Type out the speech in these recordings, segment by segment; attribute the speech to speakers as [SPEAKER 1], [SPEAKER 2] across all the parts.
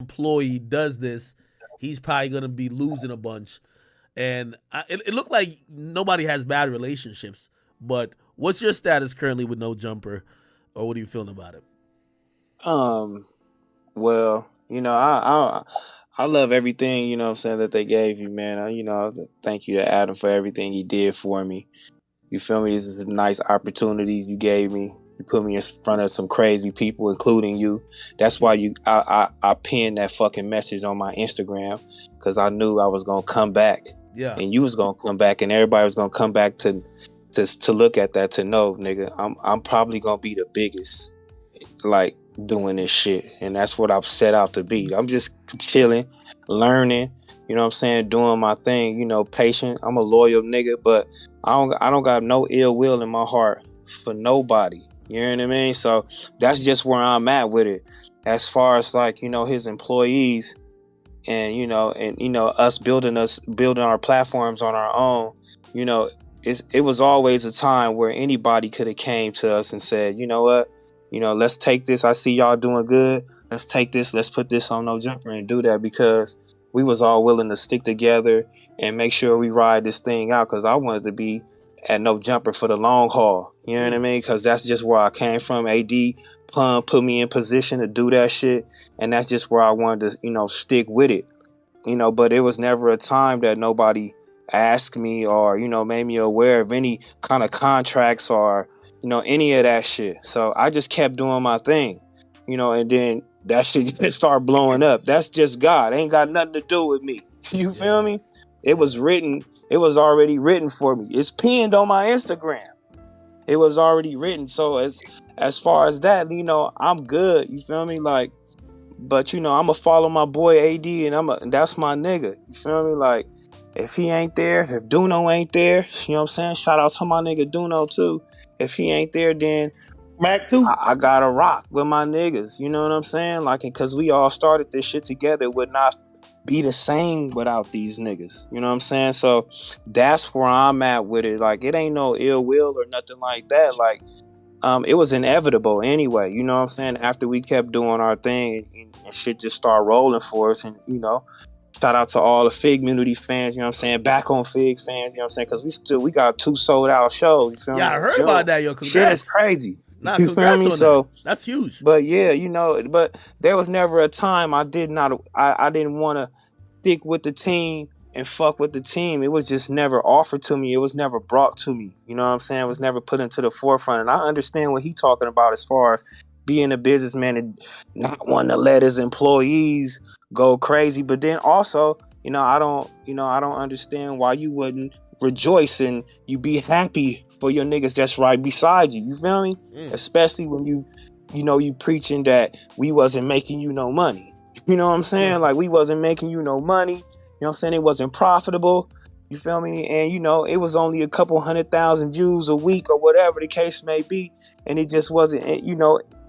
[SPEAKER 1] employee does this, he's probably gonna be losing a bunch. And it looked like nobody has bad relationships. But what's your status currently with No Jumper, or what are you feeling about it?
[SPEAKER 2] Um, well, I love everything, what I'm saying, that they gave you, man. Thank you to Adam for everything he did for me. You feel me? These is the nice opportunities you gave me. You put me in front of some crazy people, including you. That's why I pinned that fucking message on my Instagram, because I knew I was gonna come back,
[SPEAKER 1] Yeah,
[SPEAKER 2] and you was gonna come back, and everybody was gonna come back to look at that, to know, nigga, I'm probably gonna be the biggest, like, doing this shit, and that's what I've set out to be. I'm just chilling, learning, what I'm saying, doing my thing, patient. I'm a loyal nigga, but I don't got no ill will in my heart for nobody. You know what I mean? So that's just where I'm at with it. As far as, like, his employees, and us building our platforms on our own, you know it was always a time where anybody could have came to us and said, you know what, let's take this. I see y'all doing good. Let's take this. Let's put this on No Jumper and do that, because we was all willing to stick together and make sure we ride this thing out, because I wanted to be at No Jumper for the long haul. You know what I mean? Because that's just where I came from. AD Plum put me in position to do that shit, and that's just where I wanted to, stick with it. But it was never a time that nobody asked me, or, made me aware of any kind of contracts, or, any of that shit. So I just kept doing my thing, and then that shit just started blowing up. That's just God. Ain't got nothing to do with me. You feel
[SPEAKER 1] yeah,
[SPEAKER 2] me? It was written. It was already written for me. It's pinned on my Instagram. It was already written. So as far as that, I'm good. You feel me? Like, but I'ma follow my boy AD, and that's my nigga. You feel me? Like, if he ain't there, if Duno ain't there, you know what I'm saying? Shout out to my nigga Duno too. If he ain't there, then
[SPEAKER 3] Mac too.
[SPEAKER 2] I gotta rock with my niggas. You know what I'm saying? Like, because we all started this shit together, it would not be the same without these niggas. You know what I'm saying? So that's where I'm at with it. Like, it ain't no ill will or nothing like that. Like, it was inevitable anyway. You know what I'm saying? After we kept doing our thing, and shit just started rolling for us, and shout out to all the Fig Community fans. You know what I'm saying? Back on Figs fans. You know what I'm saying? Because we got 2 sold out shows. You feel
[SPEAKER 1] yeah.
[SPEAKER 2] me?
[SPEAKER 1] I
[SPEAKER 2] In
[SPEAKER 1] heard about
[SPEAKER 2] June,
[SPEAKER 1] that, yo.
[SPEAKER 2] shit is
[SPEAKER 1] Congrats.
[SPEAKER 2] crazy.
[SPEAKER 1] Nah,
[SPEAKER 2] You feel
[SPEAKER 1] congrats
[SPEAKER 2] me?
[SPEAKER 1] on that.
[SPEAKER 2] So,
[SPEAKER 1] That's huge.
[SPEAKER 2] but yeah, but there was never a time I did not. I didn't want to stick with the team and fuck with the team. It was just never offered to me. It was never brought to me. You know what I'm saying? It was never put into the forefront. And I understand what he talking about as far as being a businessman and not wanting to let his employees go crazy. But then also, I don't understand why you wouldn't rejoice and you be happy for your niggas that's right beside you. You feel me?
[SPEAKER 1] Mm.
[SPEAKER 2] Especially when you preaching that we wasn't making you no money. You know what I'm
[SPEAKER 1] Yeah,
[SPEAKER 2] saying? Like, we wasn't making you no money. You know what I'm saying? It wasn't profitable. You feel me? And it was only a couple 100,000 views a week, or whatever the case may be. And it just wasn't,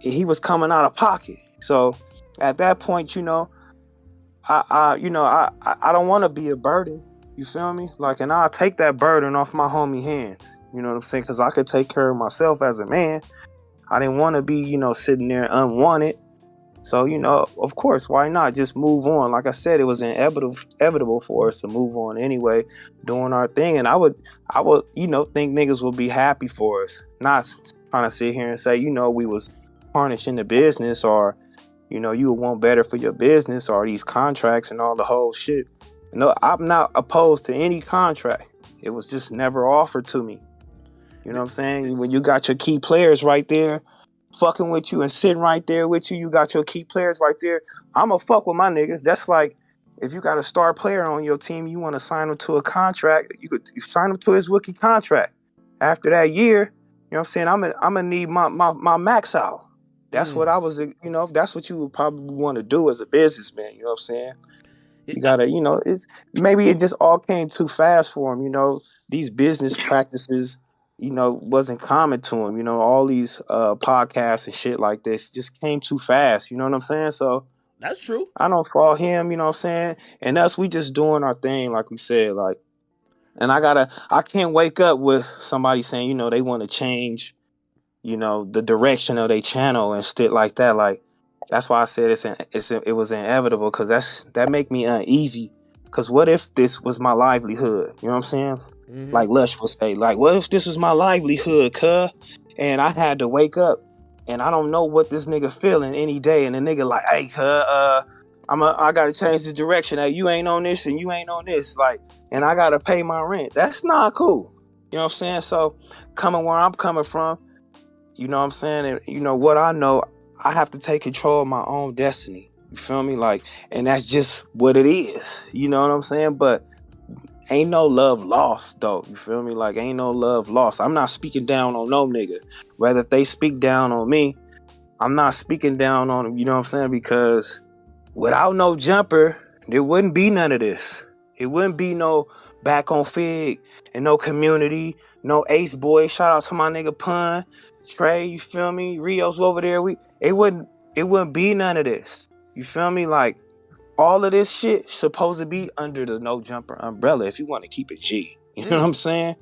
[SPEAKER 2] he was coming out of pocket. So at that point, I don't want to be a burden. You feel me? Like, and I'll take that burden off my homie hands. You know what I'm saying? Because I could take care of myself as a man. I didn't want to be, sitting there unwanted. So, of course, why not just move on? Like I said, it was inevitable for us to move on anyway, doing our thing. And I would, think niggas would be happy for us, not trying to sit here and say, we was tarnishing the business, or, you would want better for your business, or these contracts and all the whole shit. No, I'm not opposed to any contract. It was just never offered to me. You know what I'm saying? When you got your key players right there, fucking with you and sitting right there with you, you got your key players right there. I'ma fuck with my niggas. That's like, if you got a star player on your team, you want to sign him to a contract, you sign him to his rookie contract. After that year, you know what I'm saying, I'm gonna need my max out. That's what
[SPEAKER 1] mm.
[SPEAKER 2] I was, that's what you would probably want to do as a businessman. You know what I'm saying?
[SPEAKER 1] It,
[SPEAKER 2] You gotta, it's maybe it just all came too fast for him. These business practices, wasn't common to him. All these podcasts and shit like this just came too fast. You know what I'm saying? So
[SPEAKER 1] that's true.
[SPEAKER 2] I don't fault him. You know what I'm saying? And us, we just doing our thing, like we said. Like, and I can't wake up with somebody saying, they want to change, the direction of their channel and shit like that. Like, That's why I said it was inevitable, because that make me uneasy. Because what if this was my livelihood? You know what I'm saying?
[SPEAKER 1] Mm-hmm.
[SPEAKER 2] Like Lush would say, like, what if this was my livelihood, cuh? And I had to wake up, and I don't know what this nigga feeling any day, and the nigga like, hey, cuh, I gotta change the direction. Hey, you ain't on this and you ain't on this, like, and I gotta pay my rent. That's not cool. You know what I'm saying? So coming where I'm coming from, you know what I'm saying? And you know what I know, I have to take control of my own destiny. You feel me? Like, and that's just what it is. You know what I'm saying? But ain't no love lost though. You feel me? Like, ain't no love lost. I'm not speaking down on no nigga. Whether if they speak down on me, I'm not speaking down on them. You know what I'm saying? Because without no jumper, there wouldn't be none of this. It wouldn't be no back on Fig and no community, no Ace Boy. Shout out to my nigga Pun, Trey. You feel me? Rios over there. It wouldn't be none of this. You feel me? Like, all of this shit supposed to be under the no jumper umbrella if you want to keep it G. You know what I'm saying?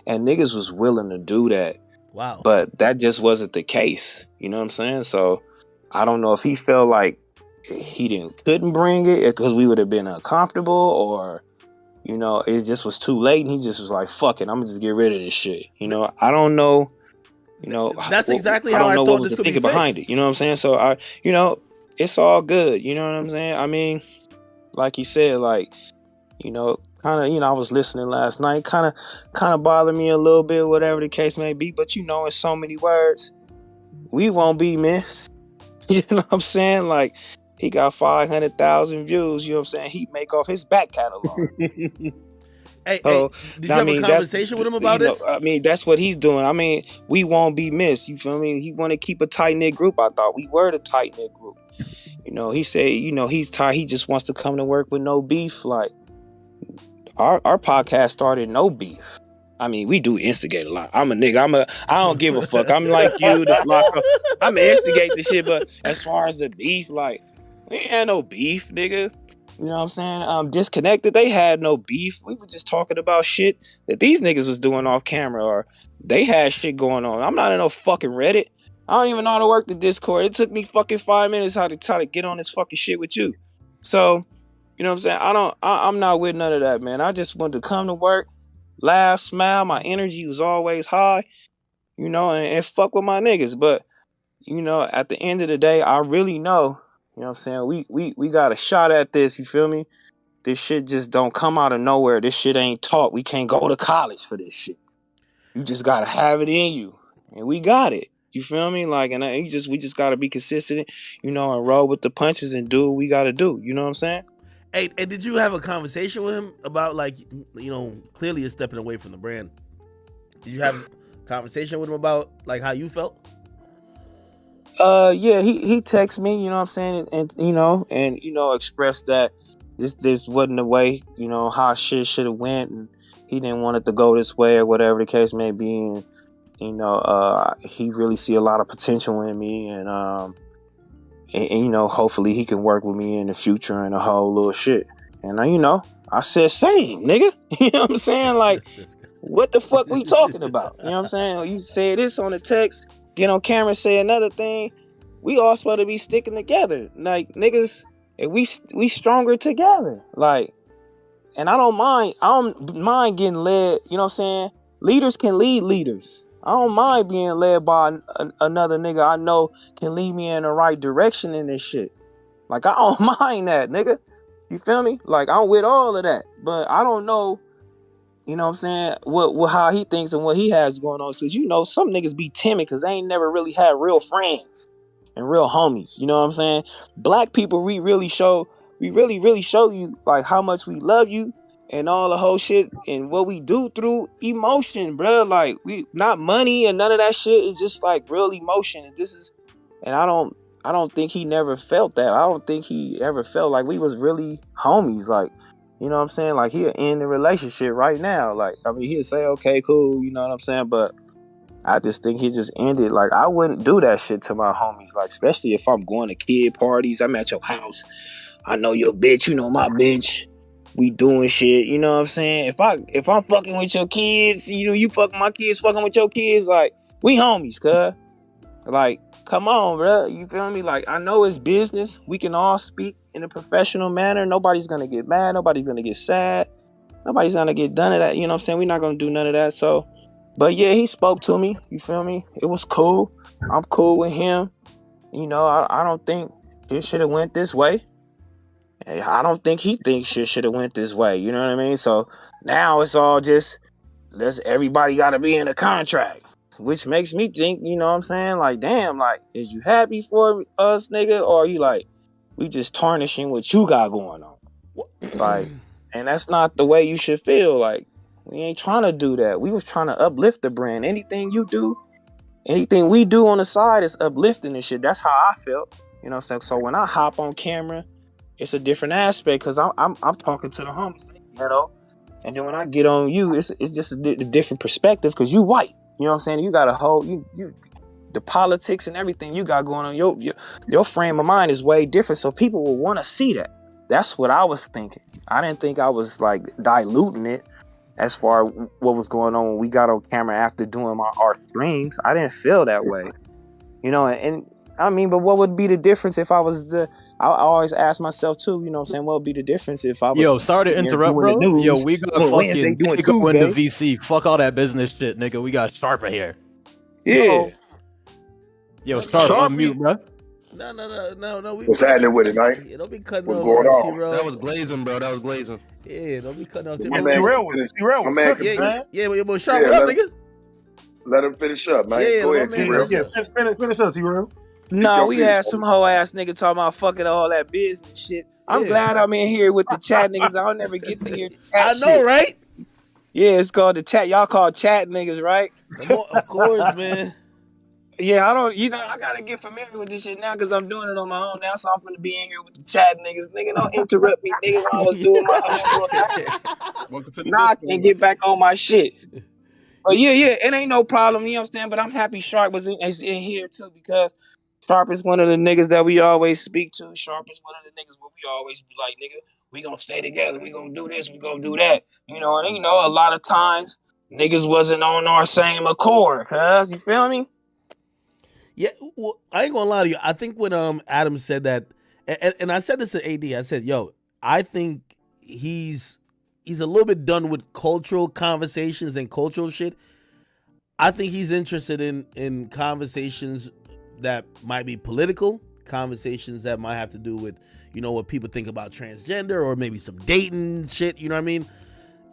[SPEAKER 2] And niggas was willing to do that.
[SPEAKER 1] Wow.
[SPEAKER 2] But that just wasn't the case. You know what I'm saying? So I don't know if he felt like he couldn't bring it because we would have been uncomfortable, or you know, it just was too late and he just was like, fuck it, I'm gonna just get rid of this shit. You know, I don't know. You know,
[SPEAKER 1] That's exactly
[SPEAKER 2] I
[SPEAKER 1] how
[SPEAKER 2] don't
[SPEAKER 1] I
[SPEAKER 2] know what
[SPEAKER 1] thought
[SPEAKER 2] was
[SPEAKER 1] this
[SPEAKER 2] the
[SPEAKER 1] could be
[SPEAKER 2] thinking behind
[SPEAKER 1] fixed.
[SPEAKER 2] it. You know what I'm saying? So you know, it's all good. You know what I'm saying? I mean, like he said, like, you know, kind of, you know, I was listening last night, kind of bothered me a little bit, whatever the case may be. But you know, in so many words, we won't be missed. You know what I'm saying? Like, he got 500,000 views. You know what I'm saying? He make off his back catalog.
[SPEAKER 1] Hey,
[SPEAKER 2] So
[SPEAKER 1] did you
[SPEAKER 2] I
[SPEAKER 1] have a
[SPEAKER 2] mean, that's,
[SPEAKER 1] conversation with him
[SPEAKER 2] you
[SPEAKER 1] about
[SPEAKER 2] know,
[SPEAKER 1] this?
[SPEAKER 2] I mean, that's what he's doing. I mean, we won't be missed. You feel me? He want to keep a tight knit group. I thought we were the tight knit group. You know, he said, you know, he's tired. He just wants to come to work with no beef. Like, our podcast started no beef. I mean, we do instigate a lot. I'm a nigga. I don't give a fuck. I'm like you, the Flocko. I'm gonna instigate the shit, but as far as the beef, like, we ain't had no beef, nigga. You know what I'm saying? Disconnected. They had no beef. We were just talking about shit that these niggas was doing off camera, or they had shit going on. I'm not in no fucking Reddit. I don't even know how to work the Discord. It took me fucking 5 minutes how to try to get on this fucking shit with you. So, you know what I'm saying? I'm not with none of that, man. I just wanted to come to work, laugh, smile. My energy was always high, you know, and fuck with my niggas. But, you know, at the end of the day, I really know, you know what I'm saying? We got a shot at this, you feel me? This shit just don't come out of nowhere. This shit ain't taught. We can't go to college for this shit. You just gotta have it in you. And we got it. You feel me? Like, and we just gotta be consistent, you know, and roll with the punches and do what we gotta do. You know what I'm saying?
[SPEAKER 1] Hey, and did you have a conversation with him about, like, you know, clearly you're stepping away from the brand? Did you have a conversation with him about, like, how you felt?
[SPEAKER 2] Yeah, he texted me, you know what I'm saying, and you know, expressed that this wasn't the way, you know, how shit should have went, and he didn't want it to go this way or whatever the case may be. And you know, he really see a lot of potential in me, and you know, hopefully he can work with me in the future and a whole little shit. And you know, I said, same, nigga. You know what I'm saying? Like, what the fuck we talking about? You know what I'm saying? You say this on the text, get on camera, say another thing. We all supposed to be sticking together, like niggas, and we stronger together. Like, and I don't mind. I don't mind getting led. You know what I'm saying? Leaders can lead leaders. I don't mind being led by another nigga I know can lead me in the right direction in this shit. Like, I don't mind that, nigga. You feel me? Like, I'm with all of that, but I don't know, you know what I'm saying, what how he thinks and what he has going on. Cause you know, some niggas be timid because they ain't never really had real friends and real homies. You know what I'm saying? Black people, we really show you like how much we love you and all the whole shit and what we do through emotion, bro. Like, we not money and none of that shit. It's just like real emotion. And this is, and I don't think he never felt that. I don't think he ever felt like we was really homies. Like, you know what I'm saying? Like, he'll end the relationship right now. Like, I mean, he'll say, okay, cool, you know what I'm saying? But I just think he just ended. Like, I wouldn't do that shit to my homies. Like, especially if I'm going to kid parties, I'm at your house. I know your bitch, you know my bitch. We doing shit, you know what I'm saying? If I'm fucking with your kids, you know, you fucking my kids, fucking with your kids, like, we homies, cuz. Like, Come on, bro. You feel me? Like, I know it's business. We can all speak in a professional manner. Nobody's gonna get mad. Nobody's gonna get sad. Nobody's gonna get none of that. You know what I'm saying? We're not gonna do none of that. So, but yeah, he spoke to me. You feel me? It was cool. I'm cool with him. You know, I don't think it should have went this way. I don't think he thinks shit should have went this way. You know what I mean? So now it's all just everybody got to be in a contract, which makes me think. You know what I'm saying? Like, damn, like, is you happy for us, nigga, or are you like, we just tarnishing what you got going on? Like, and that's not the way you should feel. Like, we ain't trying to do that. We was trying to uplift the brand. Anything you do, anything we do on the side is uplifting and shit. That's how I felt. You know what I'm saying? So when I hop on camera, it's a different aspect because I'm talking to the homies, you know. And then when I get on you, it's just a different perspective because you white. You know what I'm saying? You got a whole you the politics and everything you got going on. Your frame of mind is way different, so people will want to see that. That's what I was thinking. I didn't think I was like diluting it as far as what was going on when we got on camera after doing our streams. I didn't feel that way, you know. And I mean, but what would be the difference if I was I always ask myself too, you know what I'm saying? What would be the difference if I was
[SPEAKER 3] Yo, sorry to interrupt, bro. Yo, we got
[SPEAKER 2] Wednesday doing
[SPEAKER 3] go
[SPEAKER 2] Tuesday.
[SPEAKER 3] into VC. Fuck all that business shit, nigga. We got Sharper here.
[SPEAKER 2] Yeah.
[SPEAKER 3] Yo, Sharp on mute, bro.
[SPEAKER 1] No.
[SPEAKER 4] What's happening with it, man?
[SPEAKER 1] Yeah, don't be cutting
[SPEAKER 4] What's
[SPEAKER 1] off
[SPEAKER 4] going on?
[SPEAKER 1] TRell.
[SPEAKER 5] That was glazing, bro. That was glazing.
[SPEAKER 1] Yeah, don't be cutting off
[SPEAKER 4] My man,
[SPEAKER 1] TRell.
[SPEAKER 4] TRell was cooking, man.
[SPEAKER 1] But Sharp, what up, nigga?
[SPEAKER 4] Let him finish up, man.
[SPEAKER 1] Yeah,
[SPEAKER 4] Go ahead,
[SPEAKER 1] my man.
[SPEAKER 4] TRell.
[SPEAKER 5] Yeah, finish up, TRell.
[SPEAKER 2] No, we had some hoe ass nigga talking about fucking all that business shit. I'm glad I'm in here with the chat niggas. I'll never get to hear the chat
[SPEAKER 1] I know,
[SPEAKER 2] shit.
[SPEAKER 1] right?
[SPEAKER 2] Yeah, it's called the chat. Y'all call chat niggas, right?
[SPEAKER 1] Of course, man.
[SPEAKER 2] Yeah, I don't, you know, I gotta get familiar with this shit now because I'm doing it on my own now, so I'm gonna be in here with the chat niggas. Nigga, don't interrupt me, nigga, while I was doing my homework.
[SPEAKER 5] Welcome to the
[SPEAKER 2] Nah, I
[SPEAKER 5] Discord.
[SPEAKER 2] can't get back on my shit. But yeah, it ain't no problem, you know what I'm saying? But I'm happy Sharp was in here too because Sharp is one of the niggas that we always speak to. Sharp is one of the niggas where we always be like, nigga, we gonna stay together. We gonna do this. We gonna do that. You know, and you know, a lot of times niggas wasn't on our same accord, cuz, you feel me?
[SPEAKER 1] Yeah, well, I ain't gonna lie to you. I think when Adam said that, and I said this to AD, I said, yo, I think he's a little bit done with cultural conversations and cultural shit. I think he's interested in conversations that might be political, conversations that might have to do with, you know, what people think about transgender or maybe some dating shit, you know what I mean?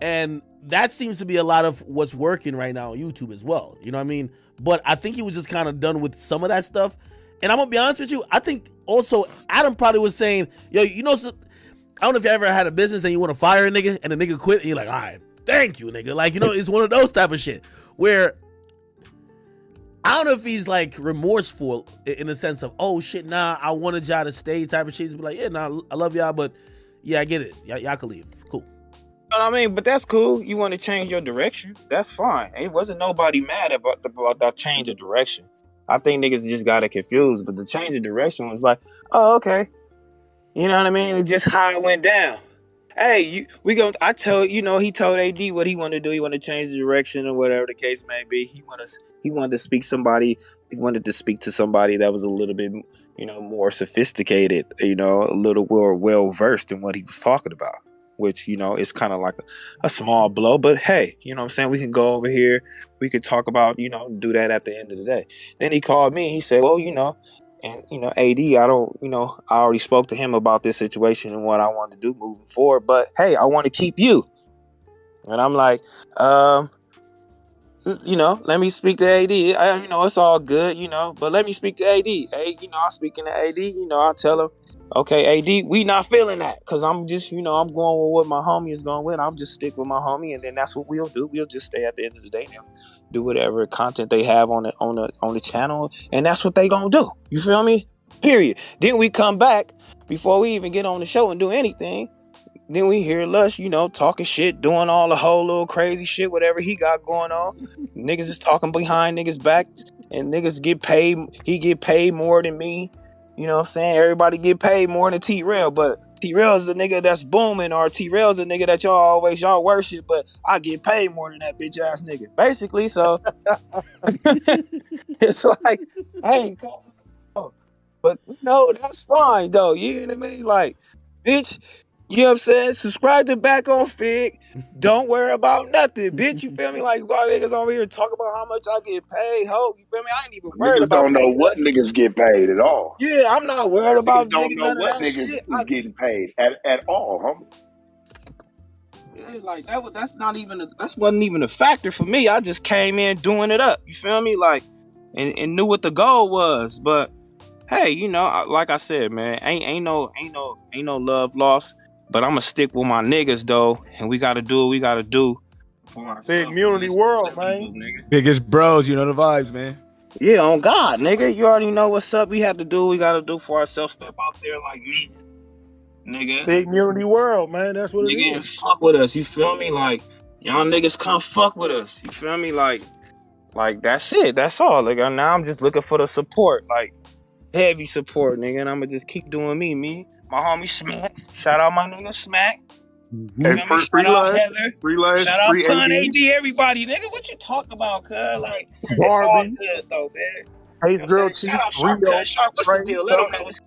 [SPEAKER 1] And that seems to be a lot of what's working right now on YouTube as well, you know what I mean? But I think he was just kind of done with some of that stuff. And I'm gonna be honest with you, I think also Adam probably was saying, yo, you know, I don't know if you ever had a business and you want to fire a nigga and the nigga quit and you're like, all right, thank you, nigga. Like, you know, it's one of those type of shit where I don't know if he's like remorseful in the sense of, oh shit, nah, I wanted y'all to stay type of shit. He's be like, yeah, nah, I love y'all, but yeah, I get it. Y'all can leave. Cool.
[SPEAKER 2] You know what I mean? But that's cool. You want to change your direction. That's fine. It wasn't nobody mad about the change of direction. I think niggas just got it confused, but the change of direction was like, oh, okay. You know what I mean? It's just how it went down. Hey, I told, you know, he told AD what he wanted to do. He wanted to change the direction or whatever the case may be. He wanted to speak to somebody that was a little bit, you know, more sophisticated, you know, a little more well versed in what he was talking about, which, you know, is kind of like a small blow, but hey, you know what I'm saying? We can go over here. We could talk about, you know, do that at the end of the day. Then he called me. He said, well, you know, and, you know, AD, I already spoke to him about this situation and what I want to do moving forward. But hey, I want to keep you. And I'm like, you know, let me speak to AD. You know, it's all good, you know, but let me speak to AD. Hey, you know, I'm speaking to AD, you know, I'll tell him, okay, AD, we not feeling that. Cause I'm just, you know, I'm going with what my homie is going with. I'll just stick with my homie. And then that's what we'll do. We'll just stay at the end of the day now. Do whatever content they have on the channel, and that's what they gonna do. You feel me? Period. Then we come back before we even get on the show and do anything. Then we hear Lush, you know, talking shit, doing all the whole little crazy shit, whatever he got going on. Niggas is talking behind niggas' back, and niggas get paid. He get paid more than me. You know what I'm saying? Everybody get paid more than TRell, but TRell is the nigga that's booming, or TRell is the nigga that y'all worship, but I get paid more than that bitch ass nigga. Basically, so it's like, hey, But no, that's fine though. You know what I mean? Like, bitch, you know what I'm saying? Subscribe to Back on Fig. Don't worry about nothing, bitch. You feel me? Like, y'all niggas over here talk about how much I get paid. Ho, you feel me? I ain't even worried
[SPEAKER 4] Niggas
[SPEAKER 2] about
[SPEAKER 4] don't know
[SPEAKER 2] paying
[SPEAKER 4] what
[SPEAKER 2] nothing.
[SPEAKER 4] niggas get paid at all.
[SPEAKER 2] Yeah, I'm not worried about
[SPEAKER 4] Niggas don't know
[SPEAKER 2] none of
[SPEAKER 4] what
[SPEAKER 2] that
[SPEAKER 4] niggas
[SPEAKER 2] shit.
[SPEAKER 4] is getting paid at all, homie.
[SPEAKER 2] Yeah, like that's wasn't even a factor for me. I just came in doing it up. You feel me? Like, and knew what the goal was. But hey, you know, like I said, man, ain't no love lost. But I'ma stick with my niggas though, and we gotta do what we gotta do for ourselves.
[SPEAKER 5] Big community world, man.
[SPEAKER 3] Biggest bros, you know the vibes, man.
[SPEAKER 2] Yeah, on God, nigga. You already know what's up. We have to do what we gotta do for ourselves. Step out there like me, nigga.
[SPEAKER 5] Big community world, man. That's what it
[SPEAKER 2] Nigga,
[SPEAKER 5] is.
[SPEAKER 2] fuck with us. You feel me? Like, y'all niggas come fuck with us. You feel me? Like that's it. That's all. Like, now I'm just looking for the support. Like, heavy support, nigga. And I'ma just keep doing me. My homie Smack. Shout out my nigga Smack.
[SPEAKER 4] Hey,
[SPEAKER 2] Shout out
[SPEAKER 4] life,
[SPEAKER 2] Heather.
[SPEAKER 4] free life,
[SPEAKER 2] Shout out
[SPEAKER 4] free
[SPEAKER 2] Pun
[SPEAKER 4] AD,
[SPEAKER 2] AD, everybody. Nigga, what you talking about, cuz? Like, it's all
[SPEAKER 5] Barbie,
[SPEAKER 2] good, though, man. You know
[SPEAKER 5] Ace
[SPEAKER 2] what I'm
[SPEAKER 5] Girl
[SPEAKER 2] saying?
[SPEAKER 5] T,
[SPEAKER 2] Shout out Sharp,
[SPEAKER 5] Rio,
[SPEAKER 2] cuz. Sharp, what's the
[SPEAKER 5] Trey,
[SPEAKER 2] deal? Let
[SPEAKER 5] Tuck.
[SPEAKER 2] them know what's